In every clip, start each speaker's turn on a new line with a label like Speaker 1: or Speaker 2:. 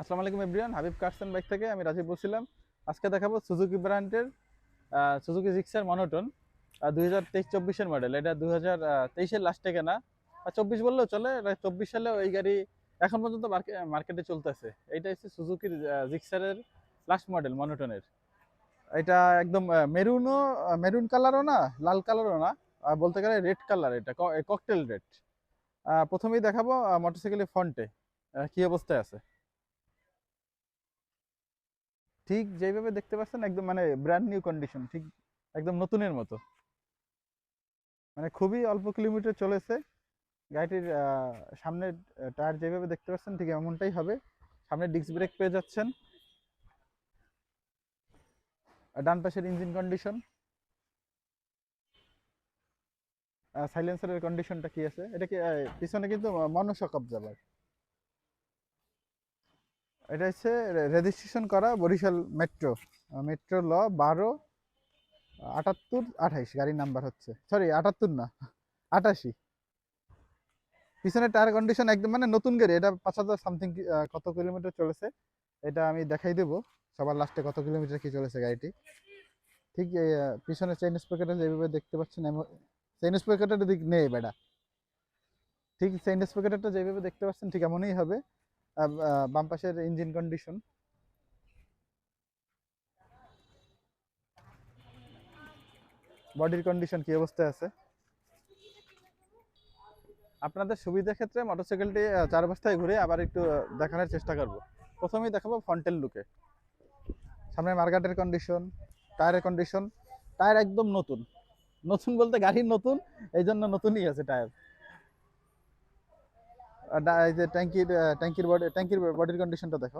Speaker 1: আসসালামু আলাইকুম everyone, Habib cars and bike থেকে আমি রাজীব বলছিলাম। আজকে দেখাবো সুজুকি ব্র্যান্ডের সুজুকি জিক্সার মনোটন 2023-24 মডেল। এটা 2023-এর লাস্টে কেনা, আর 24 বললেও চলে। 24 সালে এই গাড়ি এখন পর্যন্ত মার্কেটে চলতেছে। এইটা হচ্ছে সুজুকির জিক্সারের লাস্ট মডেল মনোটনের। এটা একদম মেরুন কালারও না, লাল কালারও না, বলতে গেলে রেড কালার। এটা ককটেল রেড। প্রথমেই দেখাবো মোটরসাইকেলের ফ্রন্টে কি অবস্থায় আছে। ঠিক যেইভাবে দেখতে পাচ্ছেন একদম মানে ব্র্যান্ড নিউ কন্ডিশন, ঠিক একদম নতুনের মতো। মানে খুবই অল্প কিলোমিটার চলেছে। গাড়িটির সামনের টায়ার যেভাবে দেখতে পাচ্ছেন ঠিক এমনটাই হবে। সামনে ডিস্ক ব্রেক পেয়ে যাচ্ছেন। আর ডান পাশের ইঞ্জিন কন্ডিশন, সাইলেন্সারের কন্ডিশনটা কি আছে, এটা কি পিছনে কিন্তু মনোশক অবজার্ভার। এটা হচ্ছে রেজিস্ট্রেশন করা বরিশাল মেট্রো, মেট্রো ল 12-78-28 গাড়ির নাম্বার হচ্ছে, সরি 78 না, 88। পিছনের টায়ার কন্ডিশন একদম মানে নতুন গাড়ি। এটা 5,000 সামথিং কত কিলোমিটার চলেছে এটা আমি দেখাই দেবো সবার লাস্টে, কত কিলোমিটার কি চলেছে গাড়িটি। ঠিক পিছনের চেইন স্পকেটে যেভাবে দেখতে পাচ্ছেন, চেইন স্পকেটের দিক নেই বেটা, ঠিক চেইন স্পকেটটা যেভাবে দেখতে পাচ্ছেন ঠিক এমনই হবে। বাম পাশের ইঞ্জিন কন্ডিশন, বডির কন্ডিশন কি অবস্থায় আছে। আপনাদের সুবিধার ক্ষেত্রে মোটরসাইকেলটি চার অবস্থায় ঘুরে আবার একটু দেখানোর চেষ্টা করব। প্রথমেই দেখাবো ফ্রন্টের লুকে। সামনে মার্গাটের কন্ডিশন, টায়ারের কন্ডিশন। টায়ার একদম নতুন, নতুন বলতে গাড়ির নতুন, এই জন্য নতুনই আছে টায়ার। এই যে ট্যাঙ্কির বডির কন্ডিশনটা দেখো,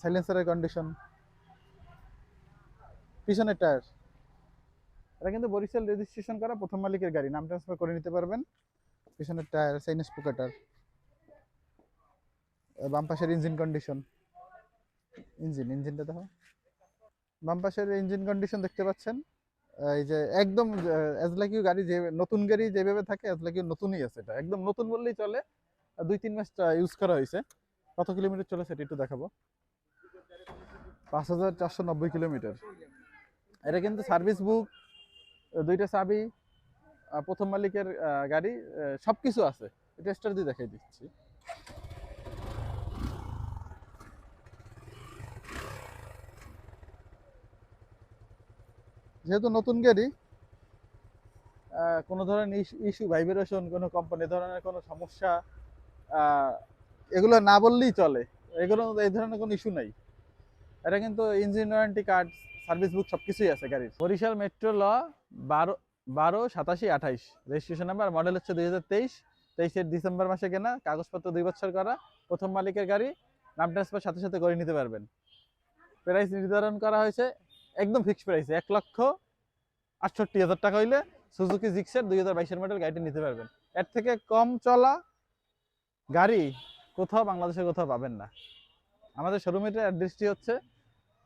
Speaker 1: সাইলেন্সারের কন্ডিশন, পিছনের টায়ার। এটা কিন্তু বরিশাল রেজিস্ট্রেশন করা প্রথম মালিকের গাড়ি, নাম ট্রান্সফার করে নিতে পারবেন। পিছনের টায়ার, চেইন স্পকেটার, বাম পাশের ইঞ্জিন কন্ডিশন, ইঞ্জিনটা দেখো। বাম পাশের ইঞ্জিন কন্ডিশন দেখতে পাচ্ছেন, এই যে একদম এজ লাইক ইউ গাড়ি, যে নতুন গাড়ি যেভাবে থাকে এজ লাইক ইউ নতুনই আছে। এটা একদম নতুন বললেই চলে। 2-3 মাস ইউজ করা হয়েছে। কত কিলোমিটার চলে সেটা একটু দেখাবো। 5,490 কিলোমিটার। এটা কিন্তু সার্ভিস বুক, দুইটা চাবি, প্রথম মালিকের গাড়ি, সবকিছু আছে। এটা স্টার দিয়ে দেখাই দিচ্ছি। যেহেতু নতুন গাড়ি, কোনো ধরনের ইস্যু, ভাইব্রেশন, কোনো কোম্পানি ধরনের কোনো সমস্যা, আহ, এগুলো না বললেই চলে। এগুলো এই ধরনের কোনো ইস্যু নাই। এটা কিন্তু engine warranty card, service book সবকিছুই আছে গাড়ির। বরিশাল মেট্রো ল 12-87-28 রেজিস্ট্রেশন নাম্বার। মডেল হচ্ছে 2023-23-এর ডিসেম্বর মাসে কেনা, কাগজপত্র 2 বছর করা, প্রথম মালিকের গাড়ি। নাম ট্রান্সফার সাথে সাথে করে নিতে পারবেন। প্রাইস নির্ধারণ করা হয়েছে একদম ফিক্সড প্রাইসে, 1,68,000 টাকা হইলে সুজুকি জিক্সার 2022-এর মডেল গাড়িটি নিতে পারবেন। এর থেকে কম চলা গাড়ি কোথাও বাংলাদেশে কোথাও পাবেন না। আমাদের শোরুমের অ্যাড্রেসটি হচ্ছে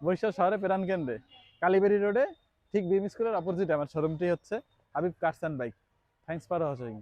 Speaker 1: বরিশাল শহরে প্রাণ কেন্দ্রে, কালীবাড়ি রোডে, ঠিক বিএম স্কুলের অপোজিটে আমার শোরুমটি হচ্ছে Habib cars and bike. Thanks for watching.